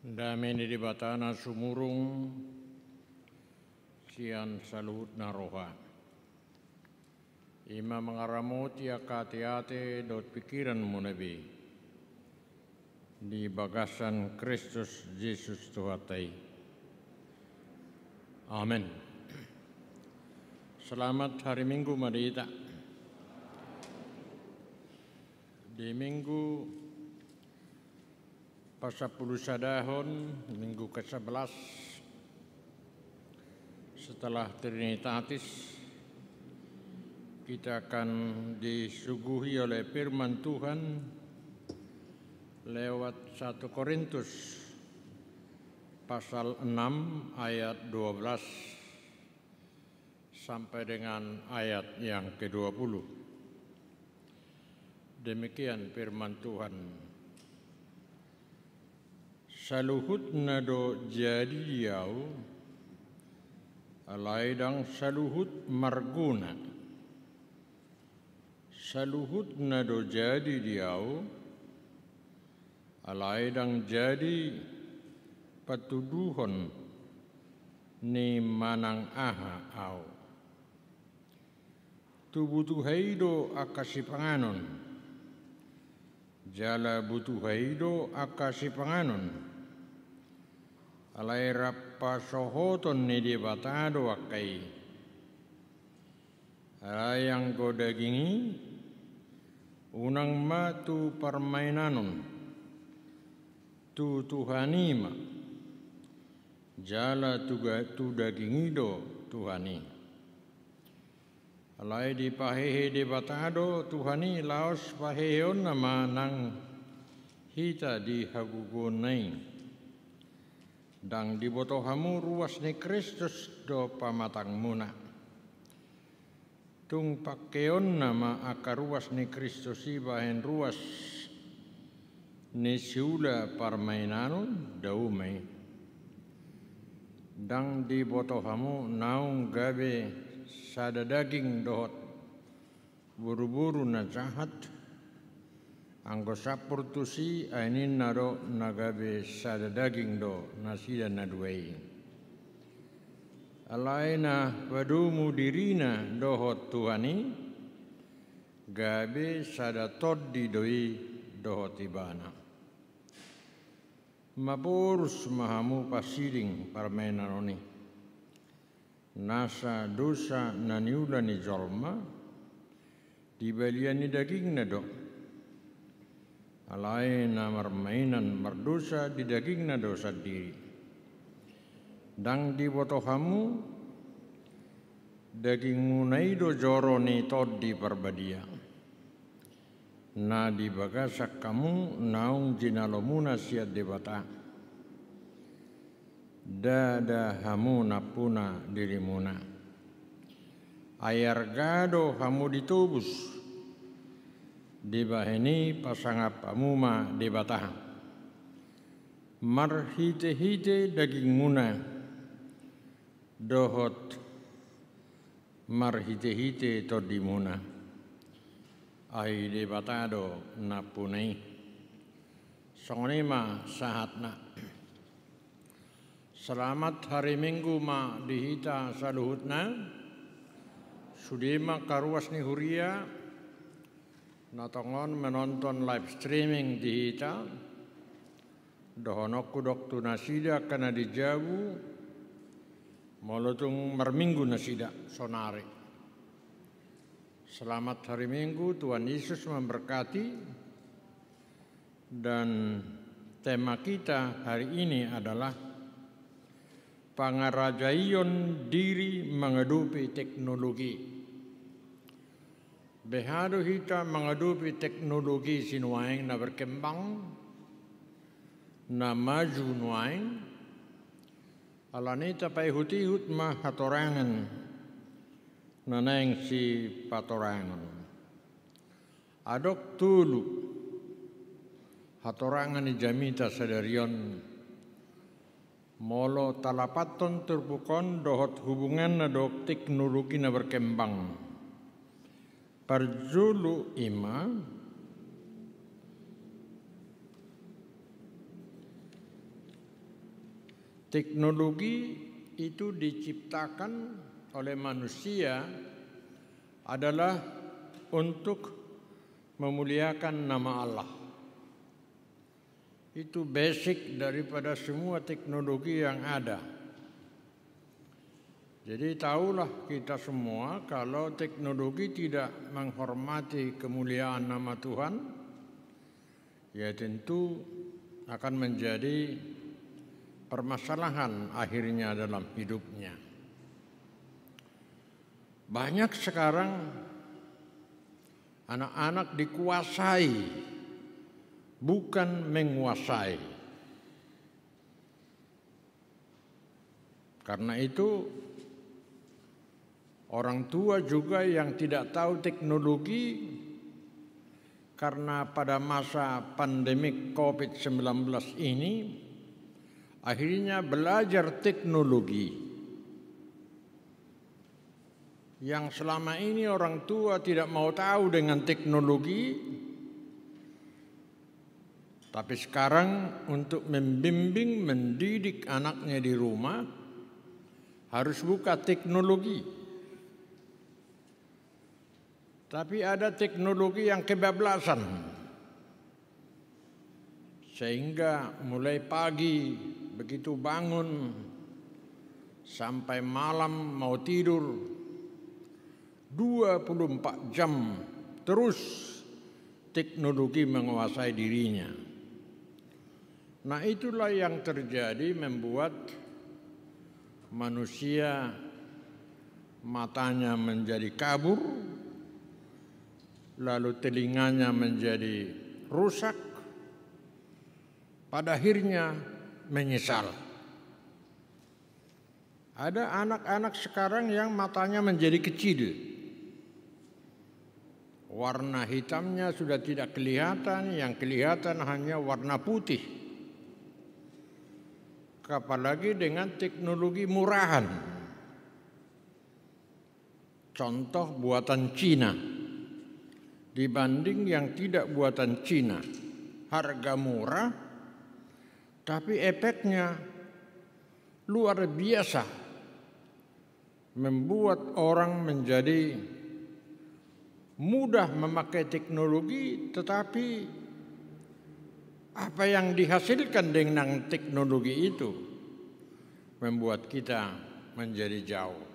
Dameni di batana sumurung sian saluhut naroha. Ima mengaramoti akati-ate dot pikiran munabi di bagasan Kristus Yesus Tuhatai. Amin. Selamat hari Minggu Madita. Di Minggu Pasapuluh Sadahun, Minggu ke-11 setelah Trinitatis, kita akan disuguhi oleh firman Tuhan lewat 1 Korintus pasal 6 ayat 12 sampai dengan ayat yang ke-20. Demikian firman Tuhan. Saluhut nado jadi diau, alaidang saluhut marguna. Saluhut nado jadi diau, alaidang jadi patuduhon ni manang aha au. Tubutuhaido akasipanganon, jala butuhaido akasipanganon. Alai rappa sohoton ni di batado akai. Ayang ko dagingi unang matu permainanon tu tuhanima jala tu dagingido tuhani. Alai di pahehe di batado tuhani laos paheon nama nang hita di hagugunai. Dang dibotohamu ruas ni Kristus do pamatang muna. Tung pakeon nama akaruas ni Kristus ibahen ruas ni siula parmainanon daumai. Dang dibotohamu naung gabe sada daging dohot buru-buru na jahat. Anggo sapur tusi ainin nado nagabe sada daging do nasida naduai. Alaina wadumu dirina dohot Tuhani gabe sada toddi doi dohot ibana. Mapurus mahamu pasiring parmenanoni. Nasa dosa naniula ni jolma dibaliani daging nado. Alai na marmainan mardosa di daging na dosa diri. Dang di botohamu daging munai do joro ni toddi perbadia. Na di bagasak kamu naung jinalomuna siat debata. Dada hamu napuna dirimuna. Ayar gado hamu ditubus. Dibaheni pasangap amuma debatah. Marhite-hite daging muna dohot marhite-hite todimuna. Ai debatado napunai. Songonima sahatna. Selamat hari Minggu ma dihita saluhutna. Sudima karuas ni huria. Natongon menonton live streaming di hita. Dohonok kudok tu nasida kana dijabu. Molotung marminggu nasida sonare. Selamat hari Minggu, Tuhan Yesus memberkati. Dan tema kita hari ini adalah pangarajaion diri menghadapi teknologi. Behado hita menghadapi teknologi sinuaing na berkembang, na maju nuaing, alanita pay hutihut mah hatorangan, na naing si patorangan. Adok tulu, hatorangan ni jamita sadarion, molo talapaton terbukon dohot hubungan na dok teknologi na berkembang. Parjulu ima teknologi itu diciptakan oleh manusia adalah untuk memuliakan nama Allah. Itu basic daripada semua teknologi yang ada. Jadi tahulah kita semua kalau teknologi tidak menghormati kemuliaan nama Tuhan, ya tentu akan menjadi permasalahan akhirnya dalam hidupnya. Banyak sekarang anak-anak dikuasai, bukan menguasai. Karena itu orang tua juga yang tidak tahu teknologi, karena pada masa pandemik COVID-19 ini akhirnya belajar teknologi yang selama ini orang tua tidak mau tahu dengan teknologi, tapi sekarang untuk membimbing, mendidik anaknya di rumah harus buka teknologi. Tapi ada teknologi yang kebablasan, sehingga mulai pagi begitu bangun sampai malam mau tidur 24 jam terus teknologi menguasai dirinya. Nah, itulah yang terjadi membuat manusia matanya menjadi kabur, lalu telinganya menjadi rusak, pada akhirnya menyesal. Ada anak-anak sekarang yang matanya menjadi kecil, warna hitamnya sudah tidak kelihatan, yang kelihatan hanya warna putih. Apalagi dengan teknologi murahan, contoh buatan Cina dibanding yang tidak buatan Cina, harga murah, tapi efeknya luar biasa, membuat orang menjadi mudah memakai teknologi, tetapi apa yang dihasilkan dengan teknologi itu membuat kita menjadi jauh.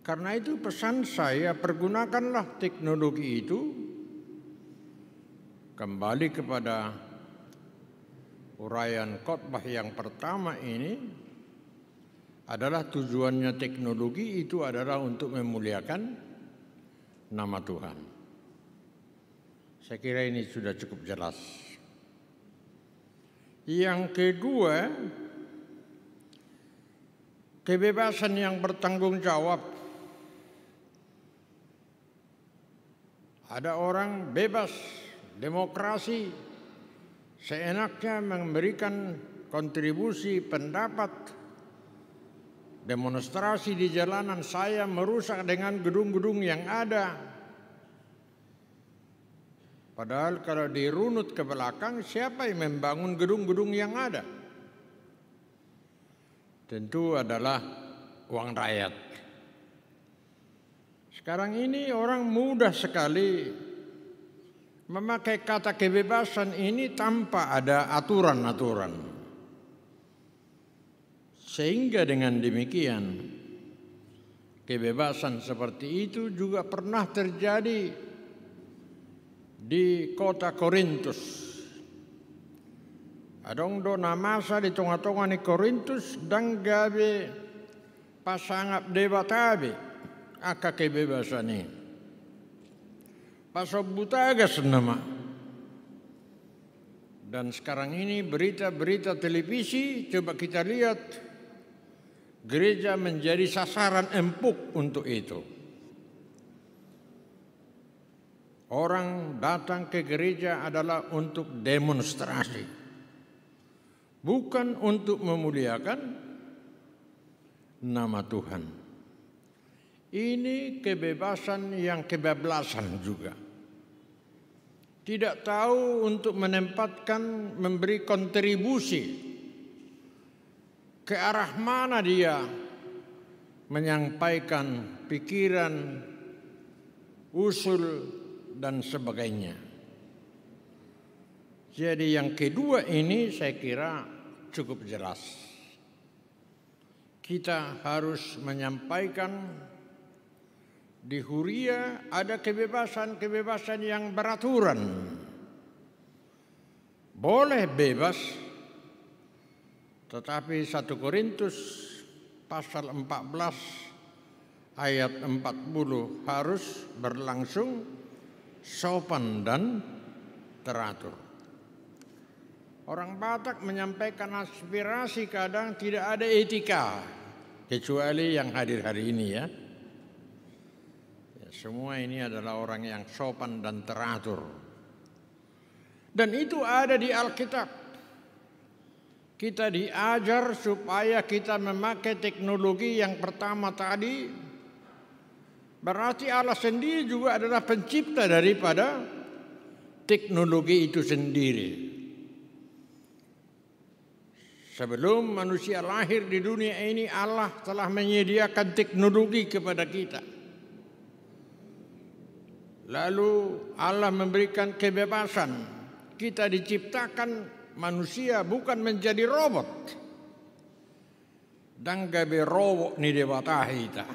Karena itu pesan saya, pergunakanlah teknologi itu. Kembali kepada uraian khotbah yang pertama ini, adalah tujuannya teknologi itu adalah untuk memuliakan nama Tuhan. Saya kira ini sudah cukup jelas. Yang kedua, kebebasan yang bertanggung jawab. Ada orang bebas, demokrasi, seenaknya memberikan kontribusi pendapat, demonstrasi di jalanan, saya merusak dengan gedung-gedung yang ada. Padahal kalau dirunut ke belakang, siapa yang membangun gedung-gedung yang ada? Tentu adalah uang rakyat. Sekarang ini orang mudah sekali memakai kata kebebasan ini tanpa ada aturan-aturan. Sehingga dengan demikian, kebebasan seperti itu juga pernah terjadi di kota Korintus. Adong do namasa di tengah-tengah ni Korintus dan gabe pasangap debatabe aka kebebasan ini. Pasobutagas nama. Dan sekarang ini berita-berita televisi, coba kita lihat, gereja menjadi sasaran empuk untuk itu. Orang datang ke gereja adalah untuk demonstrasi, bukan untuk memuliakan nama Tuhan. Ini kebebasan yang kebablasan juga. Tidak tahu untuk menempatkan, memberi kontribusi ke arah mana dia menyampaikan pikiran, usul, dan sebagainya. Jadi yang kedua ini saya kira cukup jelas. Kita harus menyampaikan di Huria ada kebebasan-kebebasan yang beraturan. Boleh bebas, tetapi 1 Korintus pasal 14 ayat 40 harus berlangsung sopan dan teratur. Orang Batak menyampaikan aspirasi kadang tidak ada etika, kecuali yang hadir hari ini ya. Semua ini adalah orang yang sopan dan teratur. Dan itu ada di Alkitab. Kita diajar supaya kita memakai teknologi yang pertama tadi. Berarti Allah sendiri juga adalah pencipta daripada teknologi itu sendiri. Sebelum manusia lahir di dunia ini, Allah telah menyediakan teknologi kepada kita. Lalu Allah memberikan kebebasan. Kita diciptakan manusia bukan menjadi robot. Dan gabe robot ni debatahita.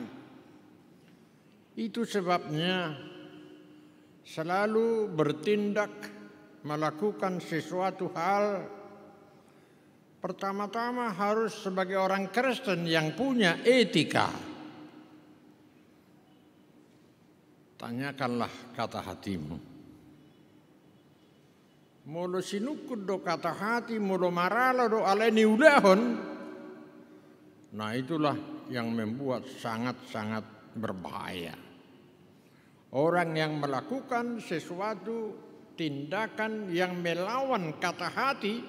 Itu sebabnya selalu bertindak melakukan sesuatu hal. Pertama-tama harus sebagai orang Kristen yang punya etika. Tanyakanlah kata hatimu. Mulu sinukut do kata hati, mulu marala do aleni udahon. Nah itulah yang membuat sangat-sangat berbahaya. Orang yang melakukan sesuatu tindakan yang melawan kata hati,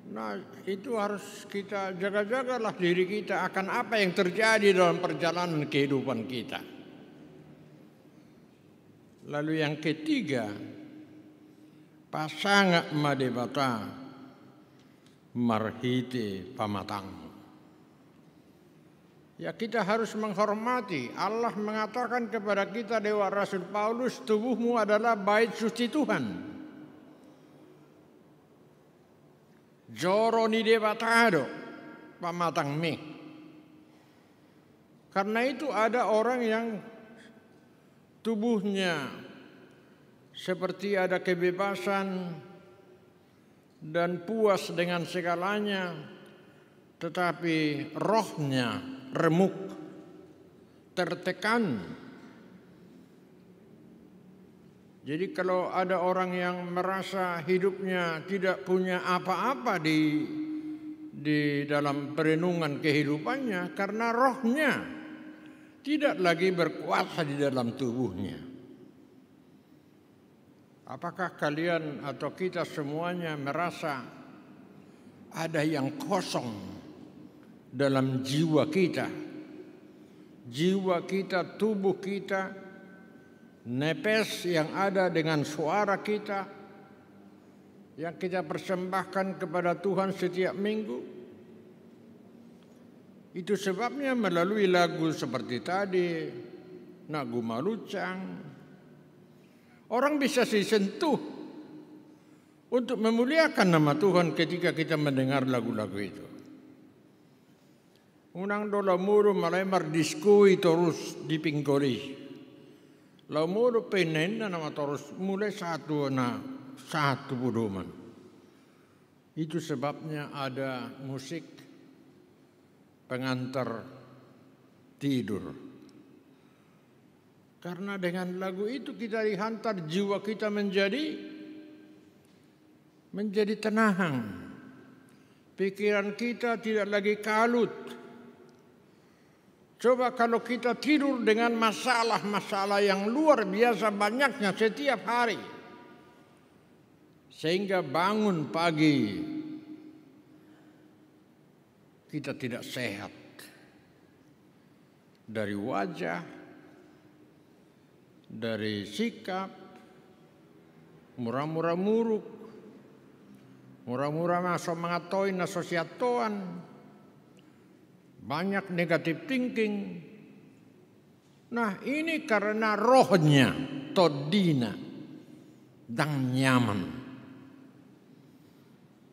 nah itu harus kita jaga-jagalah diri kita akan apa yang terjadi dalam perjalanan kehidupan kita. Lalu yang ketiga, pasanga madebata marhite pamatang. Ya kita harus menghormati. Allah mengatakan kepada kita lewat Rasul Paulus, tubuhmu adalah bait suci Tuhan. Joro ni debatado pamatang me. Karena itu ada orang yang tubuhnya seperti ada kebebasan dan puas dengan segalanya, tetapi rohnya remuk, tertekan. Jadi kalau ada orang yang merasa hidupnya tidak punya apa-apa di dalam perenungan kehidupannya karena rohnya tidak lagi berkuasa di dalam tubuhnya. Apakah kalian atau kita semuanya merasa ada yang kosong dalam jiwa kita? Jiwa kita, tubuh kita, nepes yang ada dengan suara kita yang kita persembahkan kepada Tuhan setiap minggu. Itu sebabnya melalui lagu seperti tadi, Nagu Malucang, orang bisa disentuh untuk memuliakan nama Tuhan ketika kita mendengar lagu-lagu itu. Unang do lamuro malemar diskui terus dipinggoli. Lamuro penen na nama terus mulai satu budoman. Itu sebabnya ada musik pengantar tidur. Karena dengan lagu itu kita dihantar jiwa kita menjadi tenang. Pikiran kita tidak lagi kalut. Coba kalau kita tidur dengan masalah-masalah yang luar biasa banyaknya setiap hari. Sehingga bangun pagi kita tidak sehat. Dari wajah, dari sikap, murah-murah muruk, murah-murah masuk mengatoin asosiatoan, banyak negatif thinking. Nah, ini karena rohnya todina dan nyaman.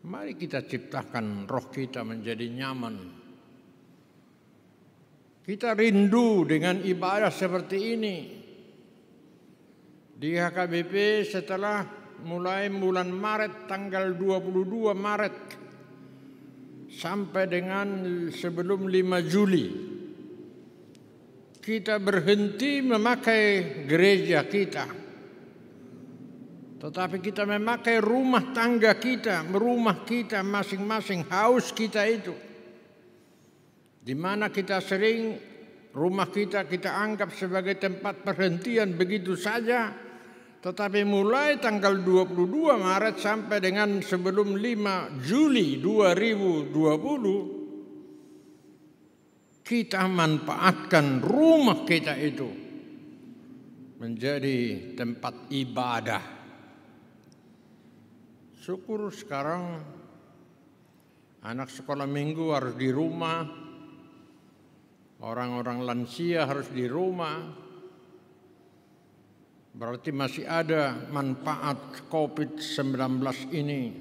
Mari kita ciptakan roh kita menjadi nyaman. Kita rindu dengan ibadah seperti ini. Di HKBP setelah mulai bulan Maret, tanggal 22 Maret sampai dengan sebelum 5 Juli, kita berhenti memakai gereja kita, tetapi kita memakai rumah tangga kita, rumah kita masing-masing, haus kita itu, di mana kita sering rumah kita anggap sebagai tempat perhentian begitu saja. Tetapi mulai tanggal 22 Maret sampai dengan sebelum 5 Juli 2020, kita manfaatkan rumah kita itu menjadi tempat ibadah. Syukur sekarang anak sekolah minggu harus di rumah, orang-orang lansia harus di rumah. Berarti masih ada manfaat COVID-19 ini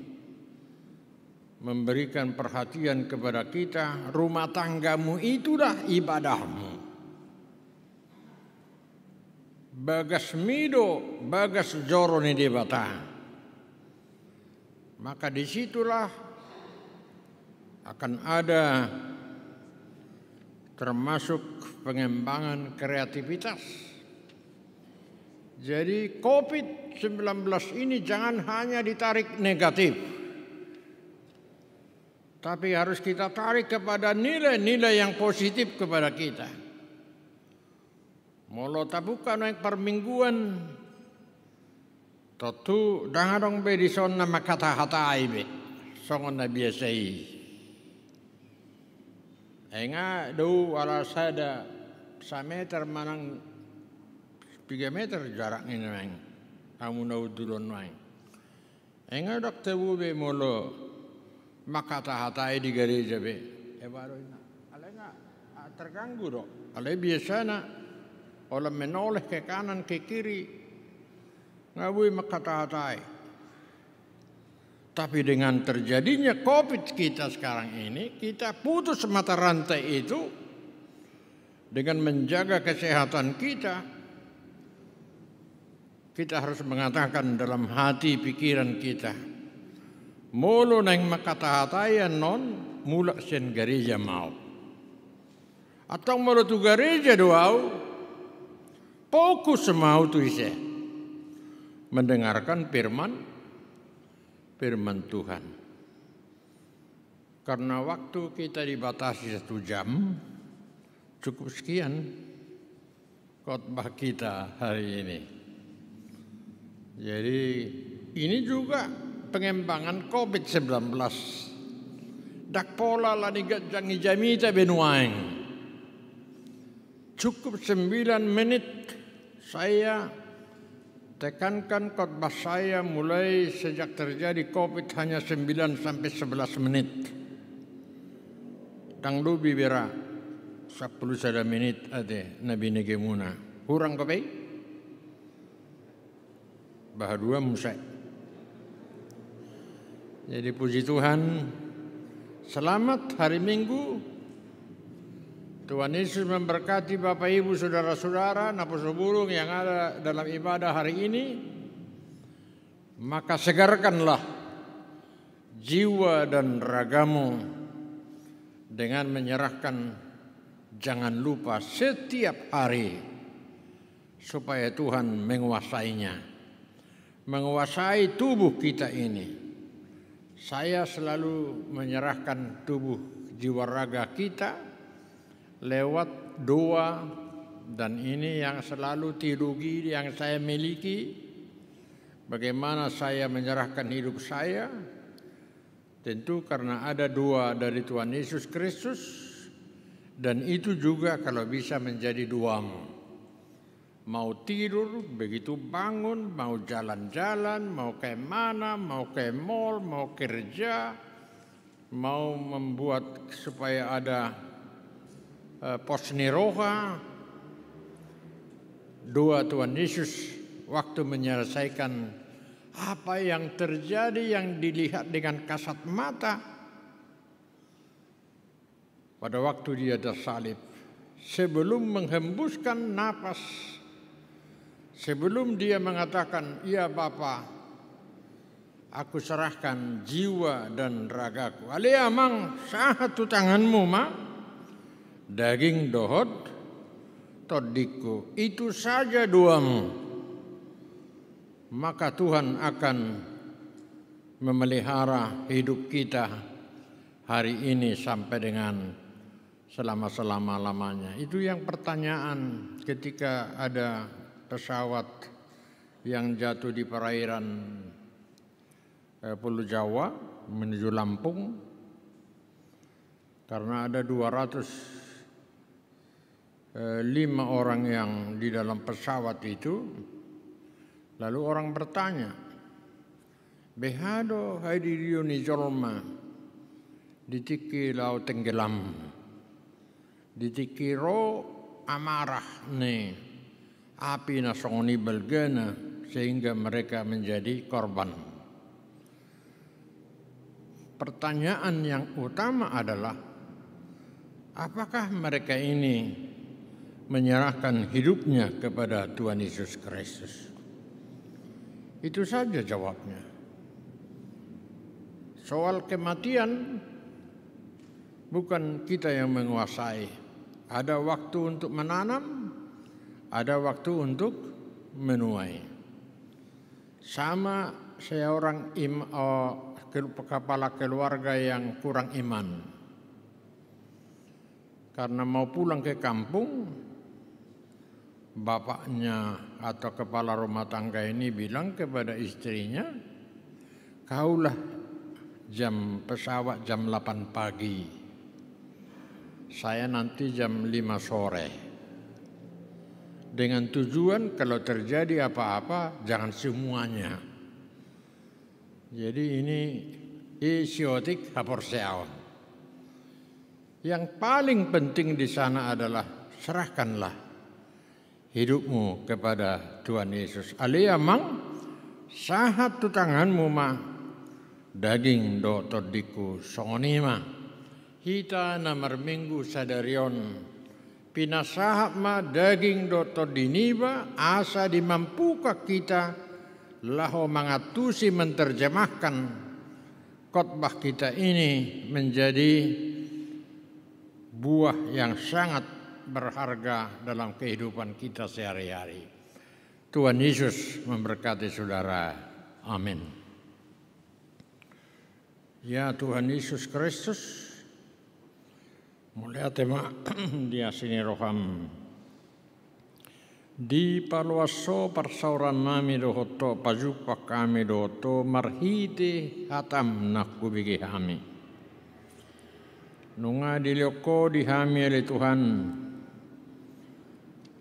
memberikan perhatian kepada kita. Rumah tanggamu itulah ibadahmu. Bagas mido, bagas joro ni debata. Maka disitulah akan ada termasuk pengembangan kreativitas. Jadi COVID-19 ini jangan hanya ditarik negatif, tapi harus kita tarik kepada nilai-nilai yang positif kepada kita. Molo tabukan yang permingguan, tentu dangadong be di sonna makata-hatai be, songon na biasai. Enga do ala sada sa meter manang 3 meter jarak ini nang, kamu nau dulon nang. Enga dok tebu be molo makata hatai di gereja be. Baru ina, alenga terganggu dok. Ale biasanya orang menoleh ke kanan ke kiri, ngabui makata hatai. Tapi dengan terjadinya COVID kita sekarang ini, kita putus mata rantai itu dengan menjaga kesehatan kita. Kita harus mengatakan dalam hati pikiran kita, molo nang makatahatayan non mulak sen gereja mau, atau molo tu gereja doau, fokus mau tu ise mendengarkan firman Tuhan. Karena waktu kita dibatasi 1 jam, cukup sekian khotbah kita hari ini. Jadi ini juga pengembangan COVID-19. Dak pola lanigat jangi jamita benuang. Cukup 9 menit saya tekankan khotbah saya mulai sejak terjadi COVID hanya 9 sampai 11 menit. Tang lubi bera 10 menit ade Nabi negemuna. Kurang kapai? Bahadua musai. Jadi puji Tuhan, selamat hari Minggu. Tuhan Yesus memberkati Bapak Ibu saudara-saudara naposobulung yang ada dalam ibadah hari ini. Maka segarkanlah jiwa dan ragamu dengan menyerahkan jangan lupa setiap hari supaya Tuhan menguasainya. Menguasai tubuh kita ini. Saya selalu menyerahkan tubuh jiwa raga kita lewat doa, dan ini yang selalu teologi yang saya miliki. Bagaimana saya menyerahkan hidup saya? Tentu karena ada doa dari Tuhan Yesus Kristus, dan itu juga kalau bisa menjadi doamu. Mau tidur, begitu bangun, mau jalan-jalan, mau ke mana, mau ke mall, mau kerja, mau membuat supaya ada posniroha, doa Tuhan Yesus waktu menyelesaikan apa yang terjadi yang dilihat dengan kasat mata pada waktu dia tersalib. Sebelum menghembuskan napas, sebelum dia mengatakan, "Ya Bapa, aku serahkan jiwa dan ragaku. Alia mang satu tanganmu ma, daging dohot todiku." Itu saja doamu, maka Tuhan akan memelihara hidup kita hari ini sampai dengan selama-lamanya. Itu yang pertanyaan ketika ada pesawat yang jatuh di perairan Pulau Jawa menuju Lampung, karena ada 205 orang yang di dalam pesawat itu. Lalu orang bertanya, "Behado hadirio ni jolma ditiki lau tenggelam, ditiki ro amarah ne api nasongoni belgena sehingga mereka menjadi korban." Pertanyaan yang utama adalah, apakah mereka ini menyerahkan hidupnya kepada Tuhan Yesus Kristus? Itu saja jawabnya. Soal kematian bukan kita yang menguasai. Ada waktu untuk menanam, ada waktu untuk menuai. Sama saya orang kepala keluarga yang kurang iman. Karena mau pulang ke kampung, bapaknya atau kepala rumah tangga ini bilang kepada istrinya, "Kaulah pesawat jam 8 pagi. Saya nanti jam 5 sore. Dengan tujuan kalau terjadi apa-apa jangan semuanya." Jadi ini isiotik haporseaon. Yang paling penting di sana adalah serahkanlah hidupmu kepada Tuhan Yesus. Alia mang sahat tu tanganmu ma, daging do todiku songonima. Hita namar minggu sadarion pinasahap ma daging do todiniba asa dimampuka kita laho mangatusi menterjemahkan khotbah kita ini menjadi buah yang sangat berharga dalam kehidupan kita sehari-hari. Tuhan Yesus memberkati saudara. Amin. Ya Tuhan Yesus Kristus, mulia tema dia sini roham. Di paluaso persauran nami dohoto pajupa kami dohoto marhite hatam nakubigi kami. Nunga dilioko dihami oleh Tuhan.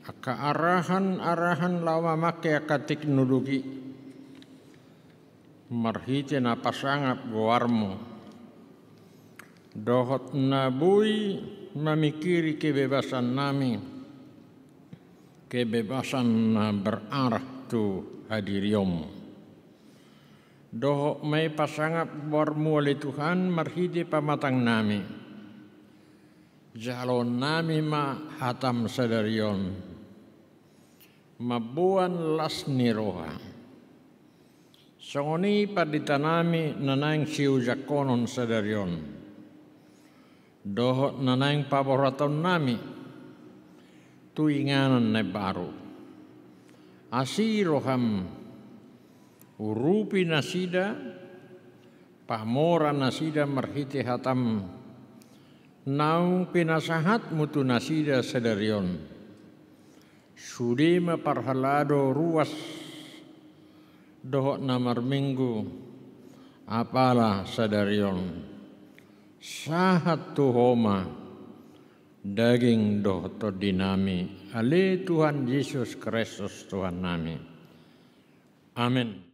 Aka arahan lawa make akatik nudugi. Marhite na pasangap goarmo. Dohot nabui memikiri kebebasan nami. Kebebasan berarah tu hadiriom. Dohot may pasangap goarmo oleh Tuhan marhite pamatang nami. Jalon nami ma hatam sadarion. Mabuan las niroha. Songoni paditanami nanang siu jakonon sadarion. Dohot nanang paboraton nami. Tuinganan na baru. Asiroham. Urupi nasida. Pamora nasida marhiti hatam. Naung pinasahat mutu nasida sadarion. Sudima parhalado ruas dohok namar minggu apalah sadarion. Sahat tuhoma daging dohto dinami. Ale Tuhan Yesus Kristus Tuhan nami. Amin.